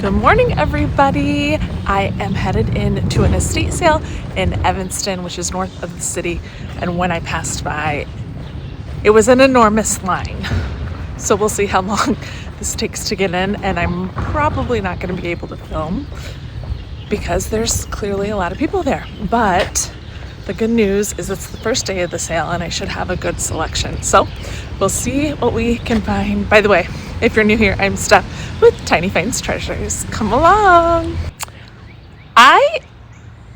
Good morning, everybody. I am headed into an estate sale in Evanston, which is north of the city. And when I passed by, it was an enormous line. So we'll see how long this takes to get in. And I'm probably not going to be able to film because there's clearly a lot of people there. But the good news is it's the first day of the sale and I should have a good selection. So we'll see what we can find. By the way, if you're new here, I'm Steph with Tiny Finds Treasures. Come along. I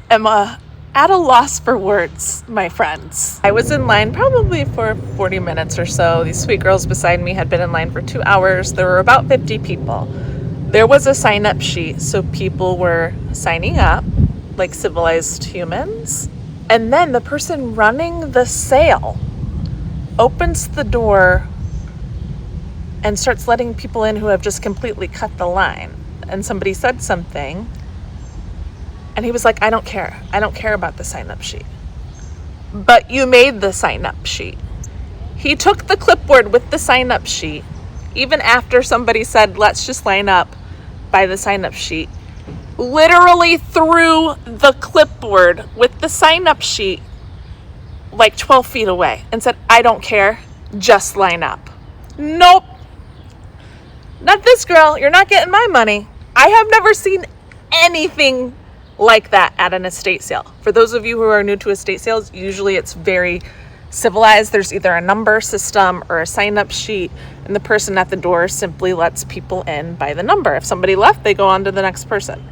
am at a loss for words, my friends. I was in line probably for 40 minutes or so. These sweet girls beside me had been in line for 2 hours. There were about 50 people. There was a sign-up sheet, so people were signing up like civilized humans. And then the person running the sale opens the door and starts letting people in who have just completely cut the line. And somebody said something, and he was like, I don't care about the sign-up sheet. But you made the sign-up sheet. He took the clipboard with the sign-up sheet, even after somebody said, let's just line up by the sign-up sheet, literally threw the clipboard with the sign-up sheet like 12 feet away and said, I don't care, just line up. Nope. Not this girl. You're not getting my money. I have never seen anything like that at an estate sale. For those of you who are new to estate sales, usually it's very civilized. There's either a number system or a sign-up sheet, and the person at the door simply lets people in by the number. If somebody left, they go on to the next person.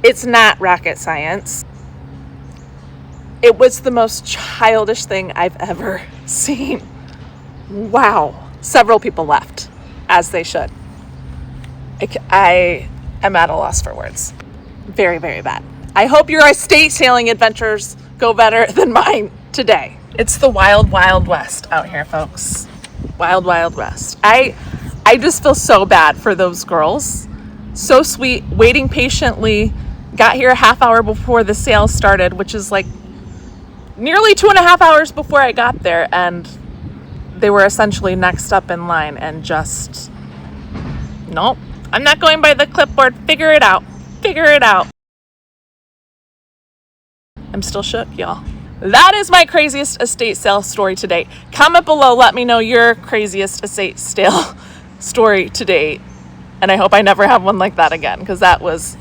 It's not rocket science. It was the most childish thing I've ever seen. Wow. Several people left, as they should. I am at a loss for words. Very, very bad. I hope your estate sailing adventures go better than mine today. It's the wild, wild west out here, folks. Wild, wild west. I just feel so bad for those girls. So sweet, waiting patiently. Got here a half hour before the sale started, which is like nearly 2.5 hours before I got there. And they were essentially next up in line and just, nope. I'm not going by the clipboard. Figure it out. Figure it out. I'm still shook, y'all. That is my craziest estate sale story to date. Comment below. Let me know your craziest estate sale story to date. And I hope I never have one like that again, because that was,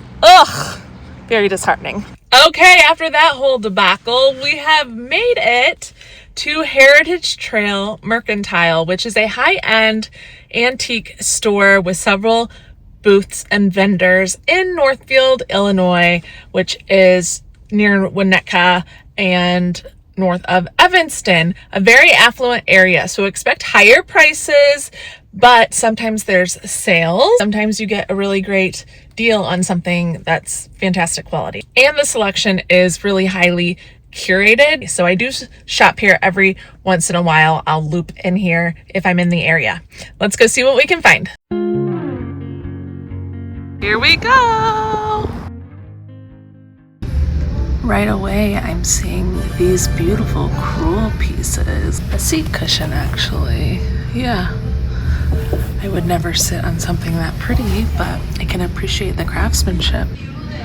very disheartening. Okay, after that whole debacle, we have made it to Heritage Trail Mercantile, which is a high-end antique store with several booths and vendors in Northfield, Illinois, which is near Winnetka and north of Evanston, a very affluent area. So expect higher prices, but sometimes there's sales. Sometimes you get a really great deal on something that's fantastic quality. And the selection is really highly curated. So I do shop here every once in a while. I'll loop in here if I'm in the area. Let's go see what we can find. Here we go. Right away, I'm seeing these beautiful crewel pieces. A seat cushion, actually. Yeah. I would never sit on something that pretty, but I can appreciate the craftsmanship.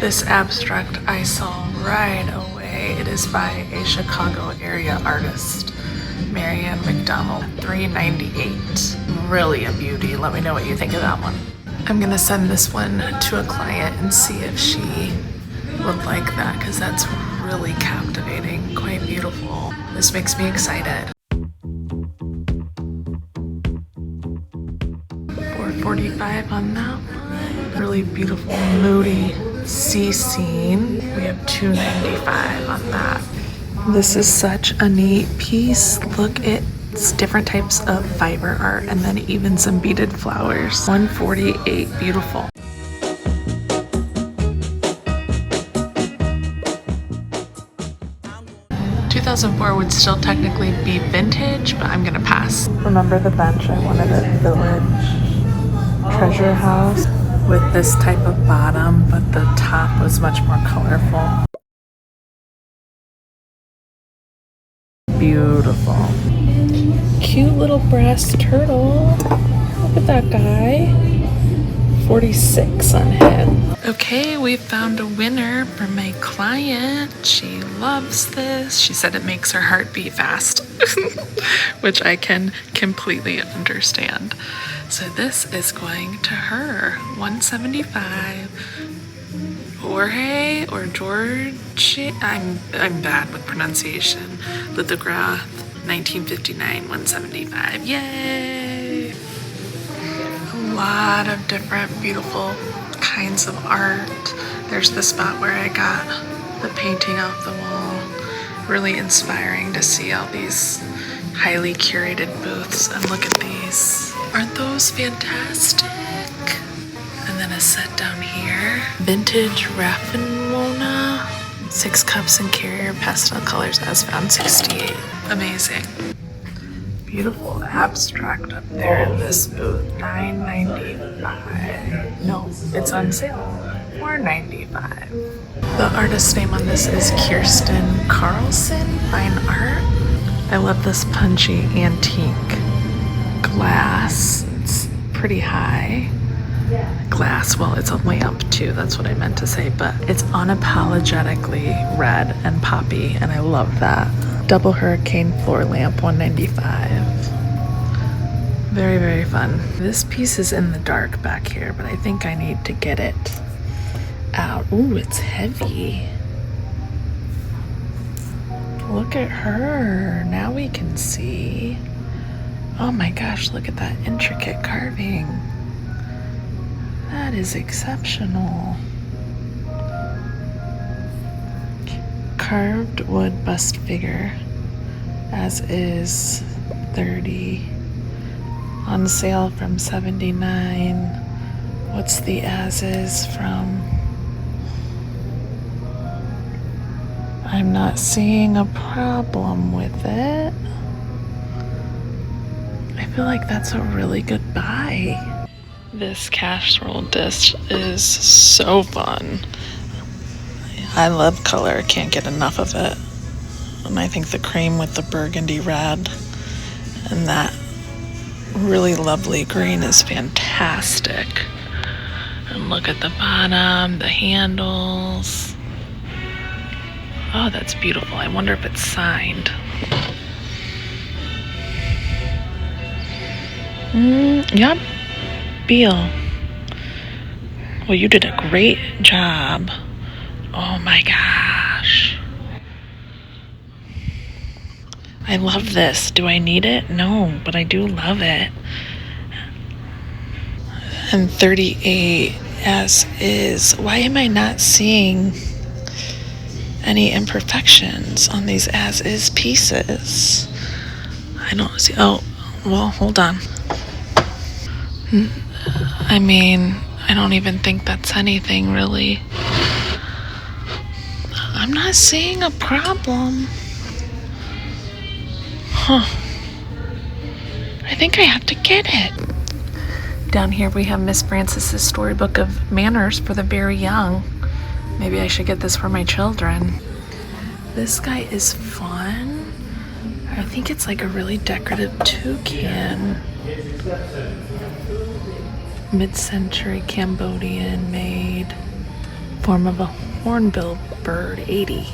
This abstract I saw right away. It is by a Chicago area artist, Marianne McDonald, $3.98. Really a beauty. Let me know what you think of that one. I'm gonna send this one to a client and see if she would like that, because that's really captivating, quite beautiful. This makes me excited. $4.45 on that one. Really beautiful, moody sea scene. We have $2.95 on that. This is such a neat piece. Look at different types of fiber art and then even some beaded flowers. $148, beautiful. $2004 would still technically be vintage, but I'm gonna pass. Remember the bench? I wanted a village treasure house with this type of bottom, but the top was much more colorful. Beautiful. Cute little brass turtle. Look at that guy. $46 on him. Okay, we found a winner for my client. She loves this. She said it makes her heart beat fast, which I can completely understand. So this is going to her. $175. Jorge or George, I'm bad with pronunciation. Lithograph, 1959, $175. Yay! A lot of different beautiful kinds of art. There's the spot where I got the painting off the wall. Really inspiring to see all these highly curated booths. And look at these. Aren't those fantastic? And then a set down here. Vintage Raffinwona. 6 cups and carrier pastel colors as found, 68. Amazing. Beautiful abstract up there in this booth, $9.95. No, it's on sale, $4.95. The artist's name on this is Kirsten Carlson, Fine Art. I love this punchy antique glass. It's pretty high. Glass, well, it's a lamp too, that's what I meant to say, but it's unapologetically red and poppy, and I love that. Double hurricane floor lamp, $195. Very, very fun. This piece is in the dark back here, but I think I need to get it out. Ooh, it's heavy. Look at her. Now we can see. Oh my gosh, look at that intricate carving. That is exceptional. Carved wood bust figure, as is, 30. On sale from 79. What's the as is from? I'm not seeing a problem with it. I feel like that's a really good buy. This casserole dish is so fun. I love color, can't get enough of it. And I think the cream with the burgundy red and that really lovely green is fantastic. And look at the bottom, the handles. Oh, that's beautiful. I wonder if it's signed. Yep. Beal. Well, you did a great job. Oh my gosh. I love this. Do I need it? No, but I do love it. And 38 as is. Why am I not seeing any imperfections on these as is pieces? I don't see. Oh, well, hold on. I mean, I don't even think that's anything really. I'm not seeing a problem. Huh. I think I have to get it. Down here we have Miss Francis's storybook of manners for the very young. Maybe I should get this for my children. This guy is fun. I think it's like a really decorative toucan. Mid-century Cambodian made form of a hornbill bird, 80.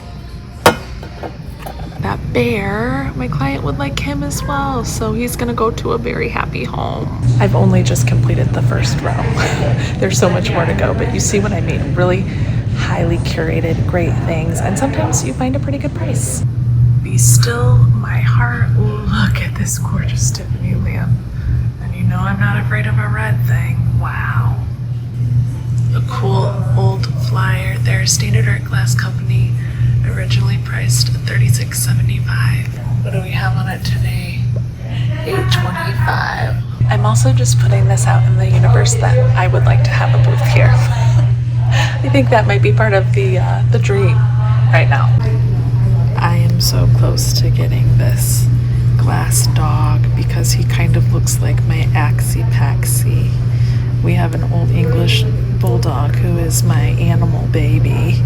That bear, my client would like him as well, so he's gonna go to a very happy home. I've only just completed the first row. There's so much more to go, but you see what I mean. Really highly curated, great things, and sometimes you find a pretty good price. Be still, my heart. Look at this gorgeous Tiffany lamp. And you know I'm not afraid of a red thing. Wow. A cool old flyer there. Standard Art Glass Company, originally priced at $36.75. What do we have on it today? $8.25. I'm also just putting this out in the universe that I would like to have a booth here. I think that might be part of the dream right now. I am so close to getting this glass dog because he kind of looks like my Axie-Paxie. We have an old English bulldog who is my animal baby.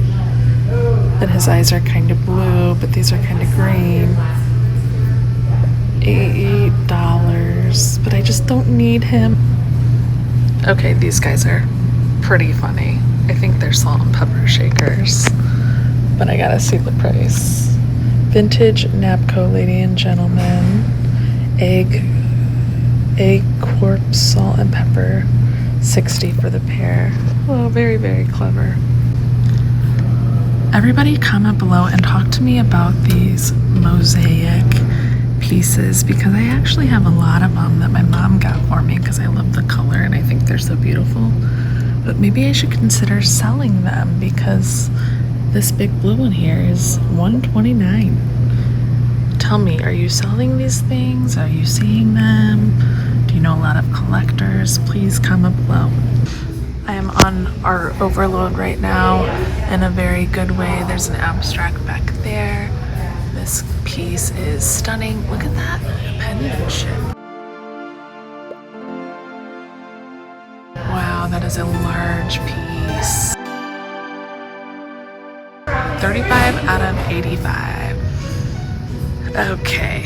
And his eyes are kind of blue, but these are kind of green. $8, but I just don't need him. Okay, these guys are pretty funny. I think they're salt and pepper shakers, but I gotta see the price. Vintage Napco, lady and gentleman, egg corpse, salt and pepper, $60 for the pair. Oh, very, very clever. Everybody comment below and talk to me about these mosaic pieces, because I actually have a lot of them that my mom got for me because I love the color and I think they're so beautiful. But maybe I should consider selling them, because this big blue one here is $129. Tell me, are you selling these things? Are you seeing them? Do you know a lot of collectors? Please comment below. I am on art overload right now in a very good way. There's an abstract back there. This piece is stunning. Look at that penmanship. Wow, that is a large piece. 35 out of 85. Okay.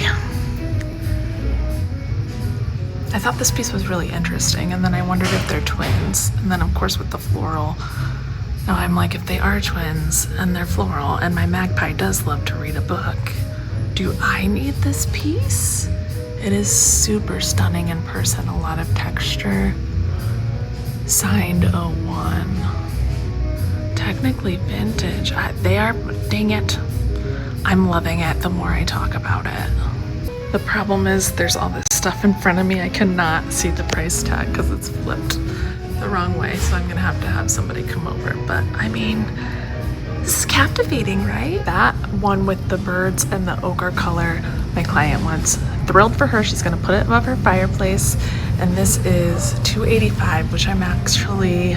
I thought this piece was really interesting, and then I wondered if they're twins. And then, of course, with the floral, now I'm like, if they are twins and they're floral, and my magpie does love to read a book, do I need this piece? It is super stunning in person, a lot of texture. Signed 01. Technically vintage. They are, dang it. I'm loving it the more I talk about it. The problem is there's all this stuff in front of me. I cannot see the price tag because it's flipped the wrong way, so I'm gonna have somebody come over. But I mean, this is captivating, right? That one with the birds and the ochre color, my client wants. Thrilled for her. She's gonna put it above her fireplace. And this is $285, which I'm actually,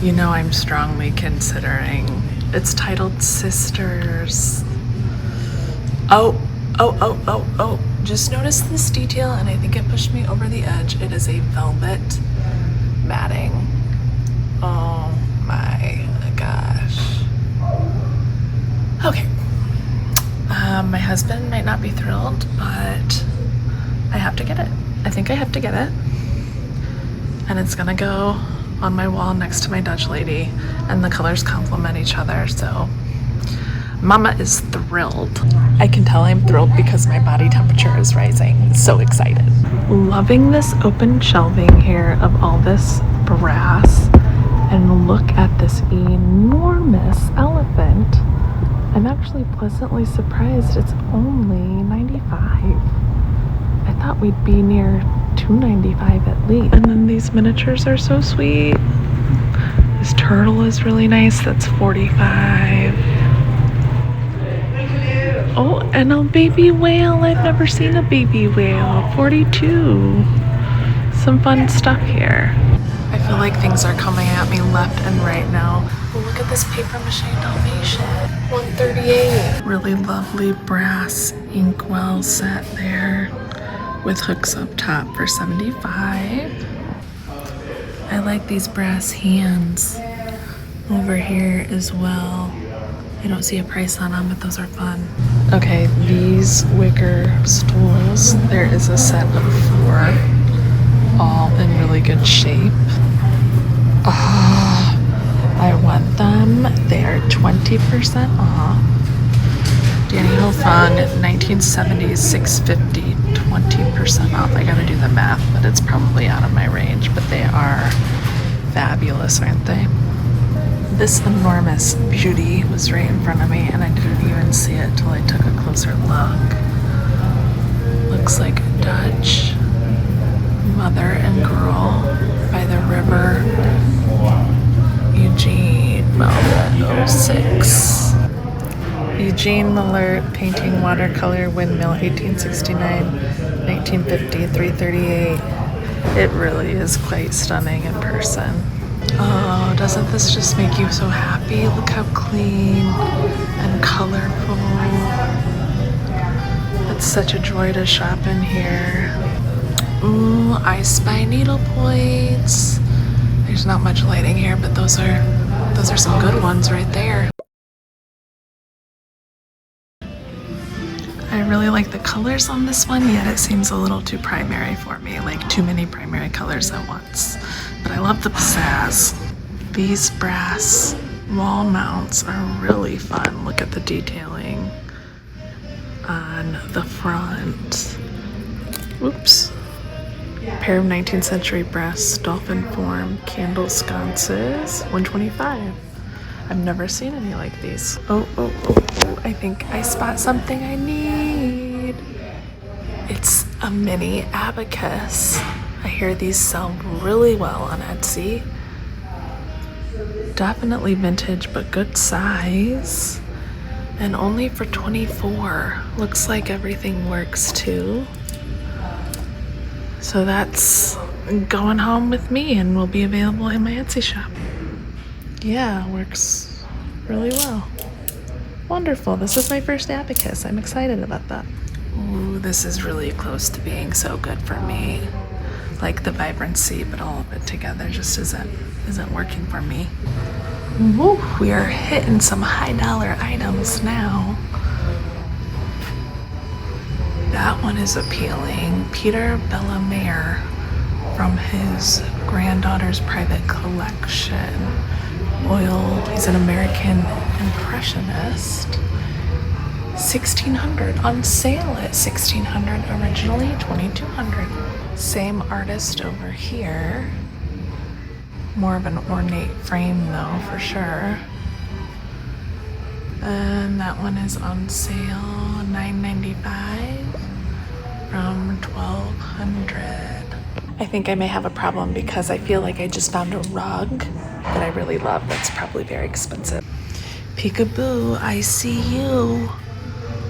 you know, I'm strongly considering. It's titled Sisters. Oh, just notice this detail, and I think it pushed me over the edge. It is a velvet matting. Oh my gosh. Okay. My husband might not be thrilled, but I have to get it. I think I have to get it. And it's gonna go on my wall next to my Dutch lady, and the colors complement each other, so Mama is thrilled. I can tell I'm thrilled because my body temperature is rising. So excited. Loving this open shelving here of all this brass, and look at this enormous elephant. I'm actually pleasantly surprised it's only $95. I thought we'd be near $295 at least. And then these miniatures are so sweet. This turtle is really nice. That's $45. Oh, and a baby whale. I've never seen a baby whale. $42. Some fun stuff here. I feel like things are coming at me left and right now. Oh, look at this paper mache Dalmatian. $138. Really lovely brass inkwell set there with hooks up top for $75. I like these brass hands over here as well. I don't see a price on them, but those are fun. Okay, these wicker stools, there is a set of 4, all in really good shape. Oh, I want them. They are 20% off. Danny Hofung, 1970s, $650, 20% off. I gotta do the math, but it's probably out of my range, but they are fabulous, aren't they? This enormous beauty was right in front of me, and I didn't even see it till I took a closer look. Looks like a Dutch mother and girl by the river. Eugene Millert, 06. Eugene Millert, painting watercolor windmill, 1869, 1950, 338. It really is quite stunning in person. Oh, doesn't this just make you so happy? Look how clean and colorful. It's such a joy to shop in here. Ooh, I spy needlepoints. There's not much lighting here, but those are some good ones right there. I really like the colors on this one, yet it seems a little too primary for me, like too many primary colors at once. but I love the pizzazz. These brass wall mounts are really fun. Look at the detailing on the front. Oops. Pair of 19th century brass dolphin form candle sconces, $125. I've never seen any like these. Oh, I think I spot something I need. It's a mini abacus. I hear these sell really well on Etsy. Definitely vintage, but good size. And only for $24. Looks like everything works too. So that's going home with me and will be available in my Etsy shop. Yeah, works really well. Wonderful. This is my first abacus. I'm excited about that. Ooh, this is really close to being so good for me. Like the vibrancy, but all of it together just isn't working for me. Woo, we are hitting some high dollar items now. That one is appealing. Peter Bellemare from his granddaughter's private collection. Oil, he's an American impressionist. 1600 on sale at 1600, originally 2200. Same artist over here. More of an ornate frame though, for sure. And that one is on sale, $9.95 from $1,200. I think I may have a problem because I feel like I just found a rug that I really love that's probably very expensive. Peekaboo, I see you.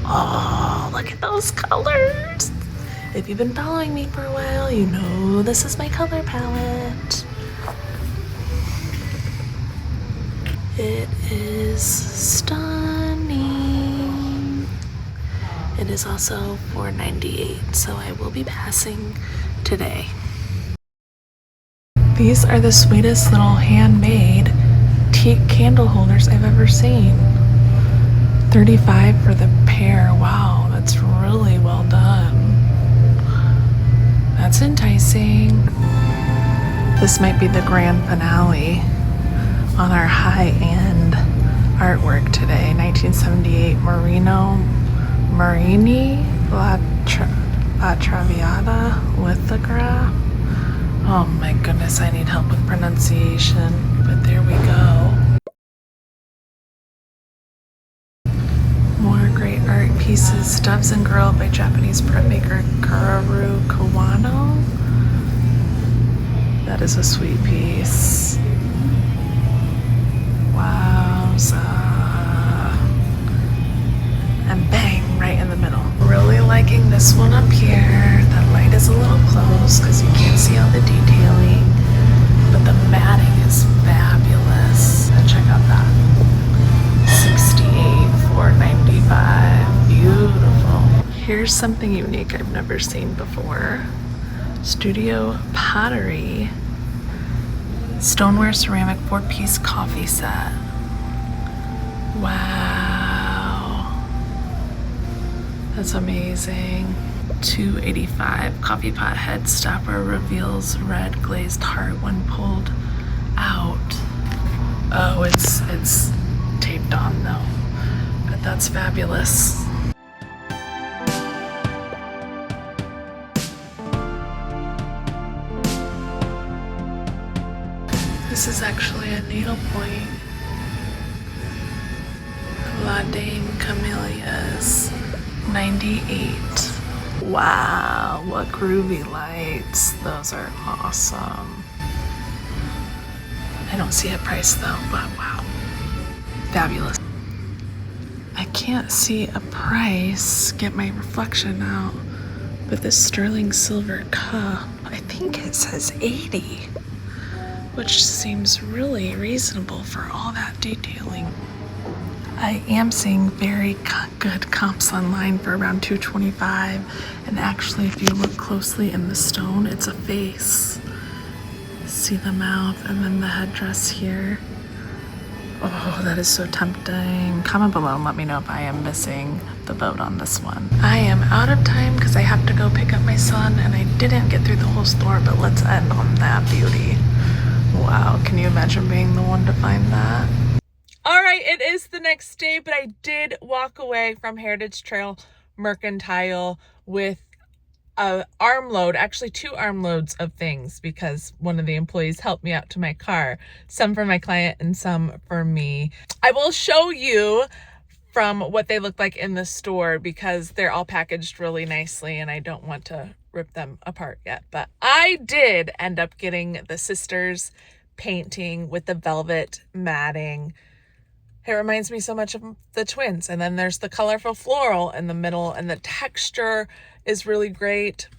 Oh, look at those colors. If you've been following me for a while, you know this is my color palette. It is stunning. It is also $4.98, so I will be passing today. These are the sweetest little handmade teak candle holders I've ever seen. $35 for the pair. Wow, that's really well done. That's enticing. This might be the grand finale on our high-end artwork today. 1978 Marini La Traviata lithograph. Oh my goodness, I need help with pronunciation, but there we go. More great art pieces. Doves and Girl by Japanese printmaker Kararu Kawano. That is a sweet piece. Wowza. And bang, right in the middle. Really liking this one up here. The light is a little close because you can't see all the detailing, but the matting is fabulous. And check out that. $68, $4.95. Beautiful. Here's something unique I've never seen before. Studio Pottery. Stoneware ceramic 4-piece coffee set. Wow. That's amazing. $2.85. Coffee pot head stopper reveals red glazed heart when pulled out. Oh, it's taped on though. But that's fabulous. This is actually a needlepoint. La Dame Camellias, 98. Wow, what groovy lights. Those are awesome. I don't see a price though, but wow. Fabulous. I can't see a price, get my reflection out, but this sterling silver cup, I think it says 80. Which seems really reasonable for all that detailing. I am seeing very good comps online for around $225, and actually if you look closely in the stone, it's a face. See the mouth and then the headdress here. Oh, that is so tempting. Comment below and let me know if I am missing the boat on this one. I am out of time because I have to go pick up my son and I didn't get through the whole store, but let's end on that beauty. Wow, can you imagine being the one to find that? All right, it is the next day, but I did walk away from Heritage Trail Mercantile with a armload, actually 2 armloads of things, because one of the employees helped me out to my car, some for my client and some for me. I will show you from what they look like in the store because they're all packaged really nicely and I don't want to rip them apart yet. But I did end up getting the sisters painting with the velvet matting. It reminds me so much of the twins. And then there's the colorful floral in the middle, and the texture is really great.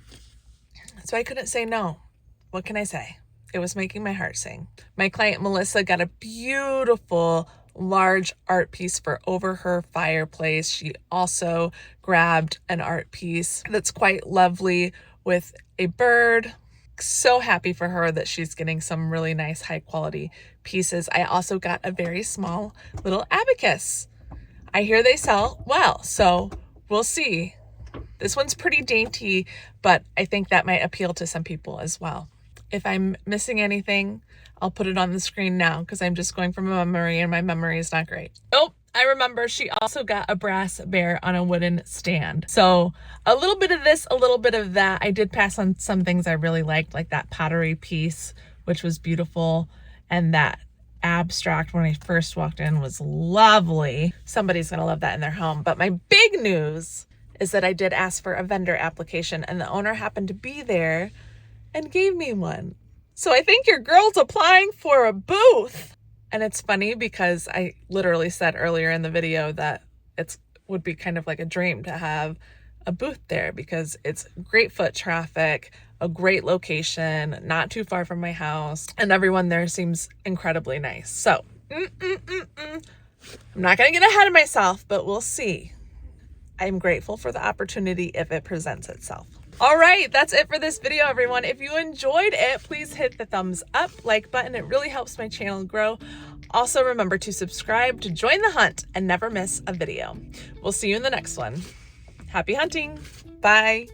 So I couldn't say no. What can I say? It was making my heart sing. My client Melissa got a beautiful large art piece for over her fireplace. She also grabbed an art piece that's quite lovely with a bird. So happy for her that she's getting some really nice high quality pieces. I also got a very small little abacus. I hear they sell well, so we'll see. This one's pretty dainty, but I think that might appeal to some people as well. If I'm missing anything, I'll put it on the screen now because I'm just going from a memory and my memory is not great. Oh, I remember she also got a brass bear on a wooden stand. So a little bit of this, a little bit of that. I did pass on some things I really liked, like that pottery piece, which was beautiful. And that abstract when I first walked in was lovely. Somebody's gonna love that in their home. But my big news is that I did ask for a vendor application and the owner happened to be there and gave me one. So I think your girl's applying for a booth. And it's funny because I literally said earlier in the video that it would be kind of like a dream to have a booth there because it's great foot traffic, a great location, not too far from my house, and everyone there seems incredibly nice. So, I'm not going to get ahead of myself, but we'll see. I'm grateful for the opportunity if it presents itself. All right, that's it for this video, everyone. If you enjoyed it, please hit the thumbs up, like button. It really helps my channel grow. Also, remember to subscribe to join the hunt and never miss a video. We'll see you in the next one. Happy hunting. Bye.